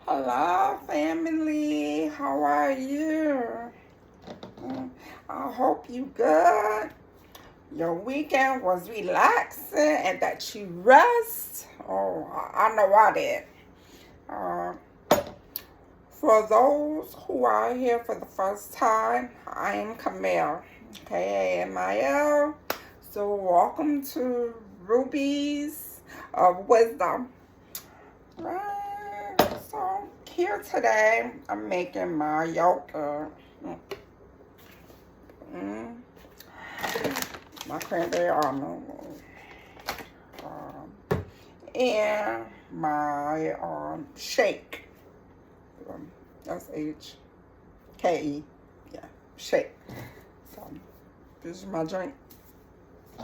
Hello, family. How are you? I hope you good. Your weekend was relaxing and that you rest. Oh, I know I did. Uh, for those who are here for the first time, I am Camille, K-A-M-I-L. So welcome to Rubies of Wisdom. Right. So here today, I'm making my yogurt. Mm. My cranberry almond. And my shake. S-H-K-E. Yeah, shake. So this is my drink.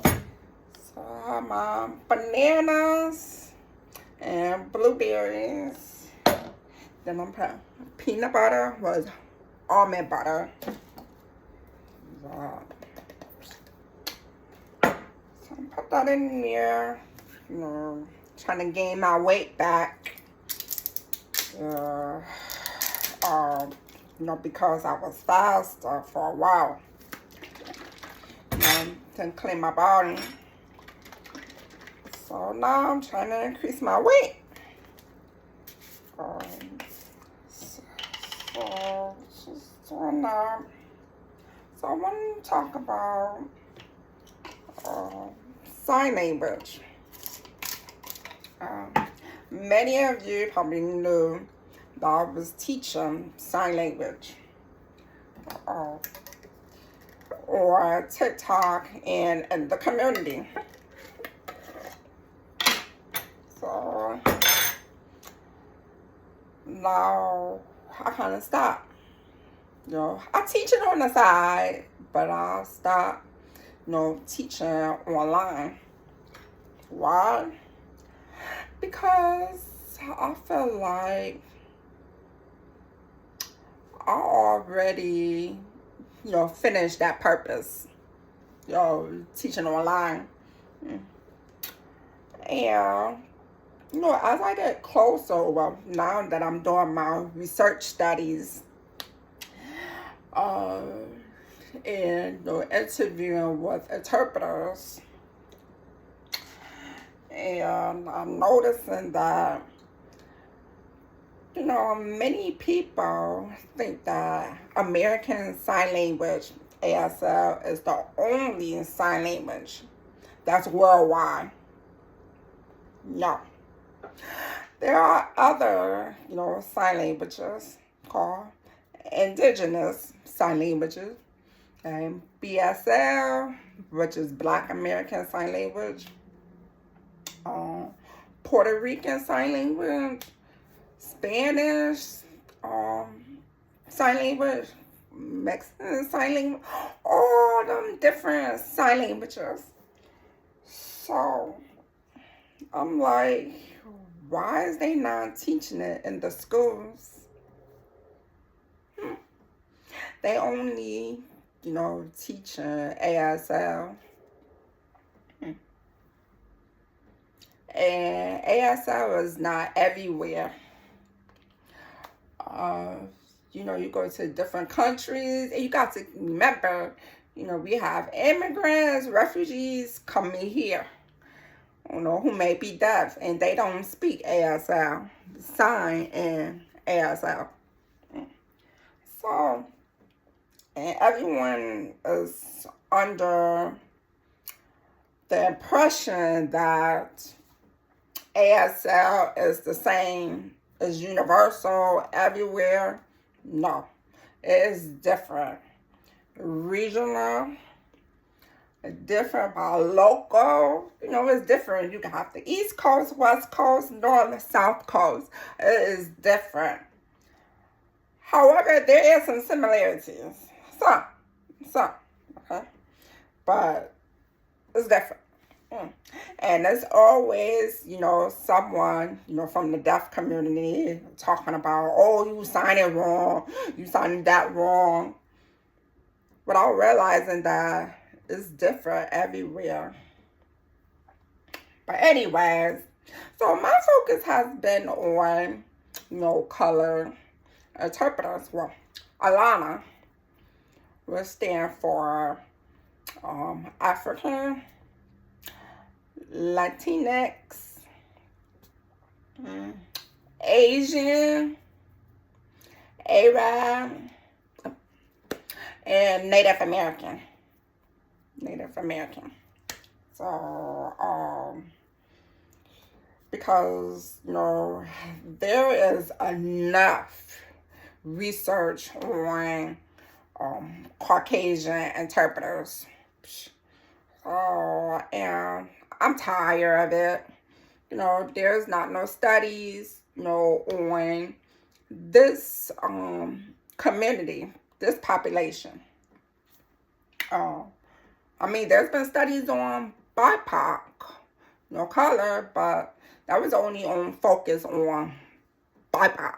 So I have my bananas and blueberries. Then I'm putting peanut butter with almond butter. So I put that in there. Trying to gain my weight back. Because I was fasting for a while. To clean my body. So now I'm trying to increase my weight. So I want to talk about sign language. Many of you probably knew that I was teaching sign language or TikTok and the community. So now I kind of stopped. I teach it on the side, but I stopped, teaching online. Why? Because I feel like I already, finished that purpose, teaching online. And, as I get closer, well, now that I'm doing my research studies, and interviewing with interpreters, and I'm noticing that many people think that American Sign Language, ASL, is the only sign language that's worldwide. No. There are other, sign languages called indigenous sign languages, and BSL, which is Black American Sign Language, Puerto Rican Sign Language, Spanish sign language, Mexican sign language, all them different sign languages. So I'm like, why is they not teaching it in the schools? They only, teaching ASL. And ASL is not everywhere. You go to different countries, and you got to remember, we have immigrants, refugees coming here, who may be deaf, and they don't speak ASL, sign and ASL. So, and everyone is under the impression that ASL is the same, is universal everywhere. No, it is different. Regional, different by local. It's different. You can have the East Coast, West Coast, North, South Coast. It is different. However, there is some similarities. Some, okay? But it's different. And there's always, someone, from the deaf community talking about, oh, you signing wrong, you signing that wrong. Without realizing that it's different everywhere. But anyways, so my focus has been on color interpreters. Well, Alana will stand for African, Latinx, Asian, Arab, and Native American. So, because, there is enough research on Caucasian interpreters. And I'm tired of it. There's not no studies, on this community, this population. There's been studies on BIPOC, color, but that was only on focus on BIPOC.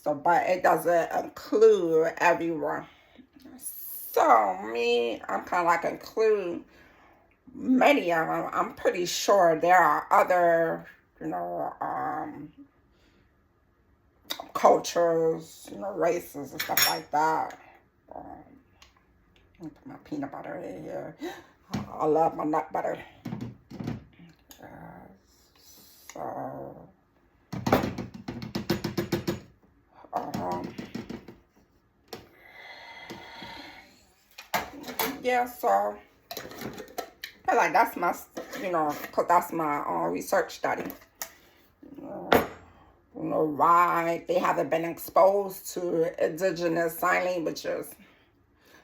But it doesn't include everyone. So I'm kind of like include many of them. I'm pretty sure there are other, cultures, races and stuff like that. Put my peanut butter in here. I love my nut butter. So, so I like that's my, because that's my research study. Why they haven't been exposed to indigenous sign languages.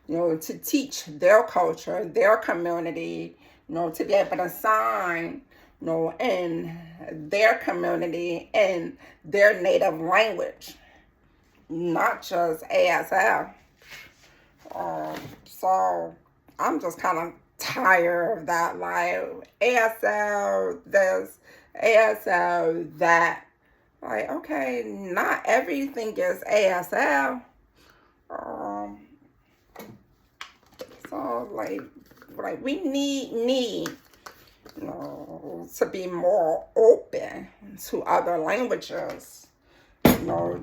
To teach their culture, their community, to be able to sign, in their community, in their native language, not just ASL. So I'm just kind of tired of that, like ASL this, ASL that. Like, okay, not everything is ASL. So like we need to be more open to other languages.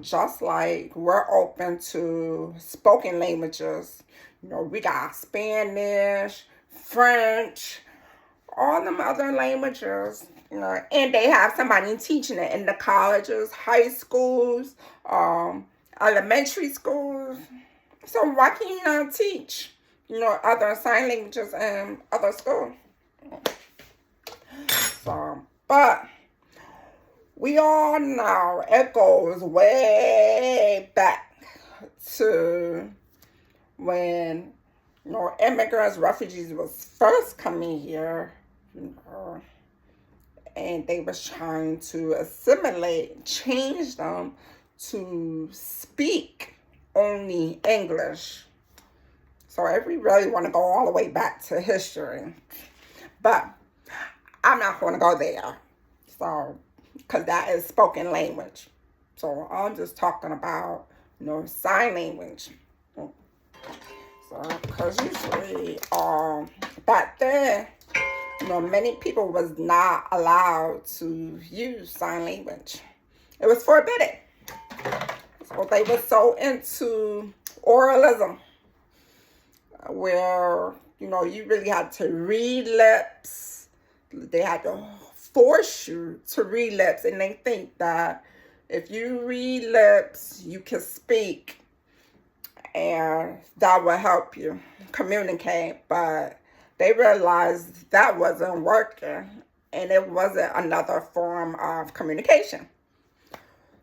Just like we're open to spoken languages. We got Spanish, French, all them other languages. And they have somebody teaching it in the colleges, high schools, elementary schools. So why can't you not teach, other sign languages in other schools? So, but we all know it goes way back to when, immigrants, refugees was first coming here, and they was trying to assimilate, change them to speak only English. So if we really want to go all the way back to history, but I'm not going to go there. So, because that is spoken language. So I'm just talking about, sign language. So, because usually, back then, many people was not allowed to use sign language. It was forbidden. So they were so into oralism, where, you really had to read lips. They had to force you to read lips, and they think that if you read lips, you can speak, and that will help you communicate. But they realized that wasn't working, and it wasn't another form of communication.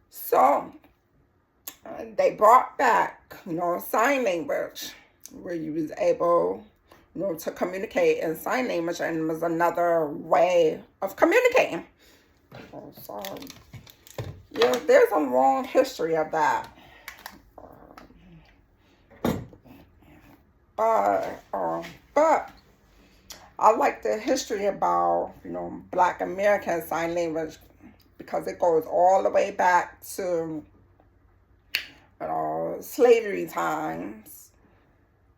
So they brought back, sign language, where you was able, to communicate in sign language, and it was another way of communicating. So, there's a long history of that. But I like the history about, Black American Sign Language, because it goes all the way back to, slavery times,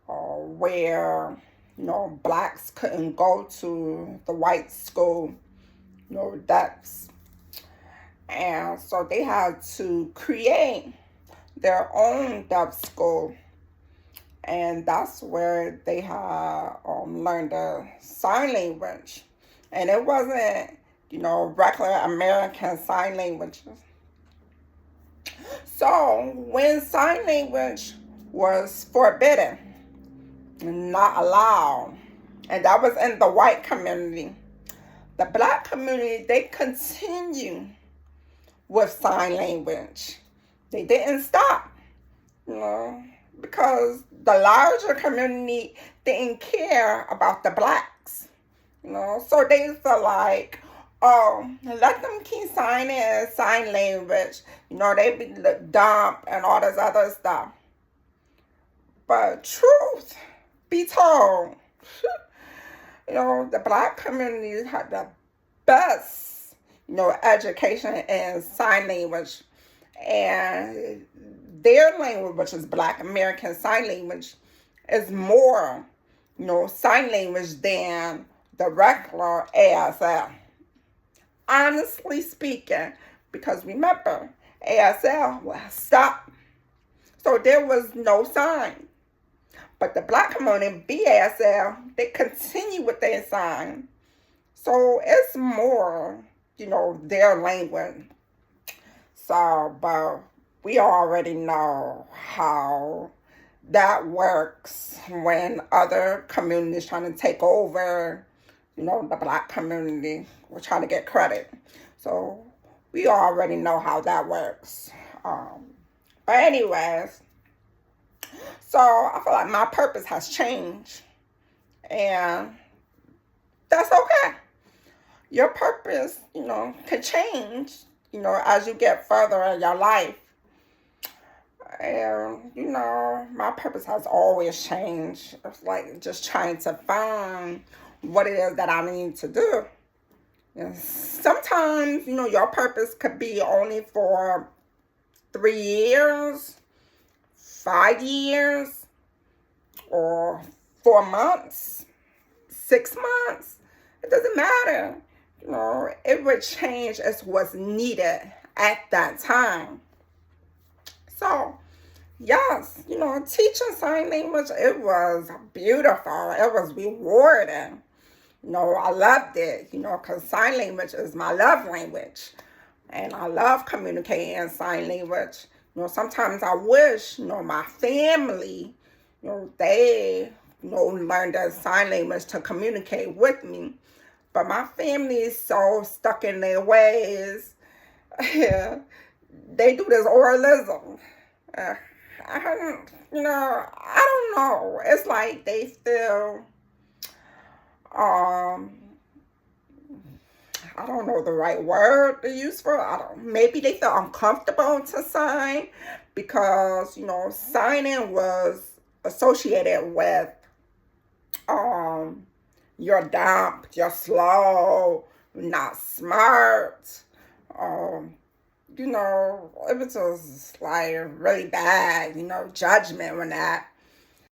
where, Blacks couldn't go to the white school, that's, And so they had to create their own deaf school. And that's where they had learned the sign language. And it wasn't, regular American sign languages. So when sign language was forbidden, not allowed, and that was in the white community, the black community, they continue with sign language. They didn't stop, because the larger community didn't care about the blacks, So they felt like, oh, let them keep signing in sign language. They be dumb and all this other stuff. But truth be told, the black community had the best, education in sign language. And their language, which is Black American Sign Language, is more, sign language than the regular ASL. Honestly speaking, because remember, ASL was stopped. So there was no sign. But the black community, BASL, they continue with their sign. So it's more, their language. So, but we already know how that works when other communities trying to take over, the black community. We're trying to get credit. So we already know how that works. But anyways, so I feel like my purpose has changed. And that's okay. Your purpose, can change, as you get further in your life. And, my purpose has always changed. It's like just trying to find what it is that I need to do. And sometimes, your purpose could be only for 3 years, 5 years, or 4 months, 6 months. It doesn't matter. It would change as what's needed at that time. So, yes, teaching sign language, it was beautiful. It was rewarding. I loved it, because sign language is my love language. And I love communicating in sign language. Sometimes I wish, my family, they, learned that sign language to communicate with me. But my family is so stuck in their ways. They do this oralism. I don't know. It's like they feel, I don't know the right word to use for it. Maybe they feel uncomfortable to sign because, signing was associated with, you're dumb, you're slow, not smart. It was just like really bad, judgment when that.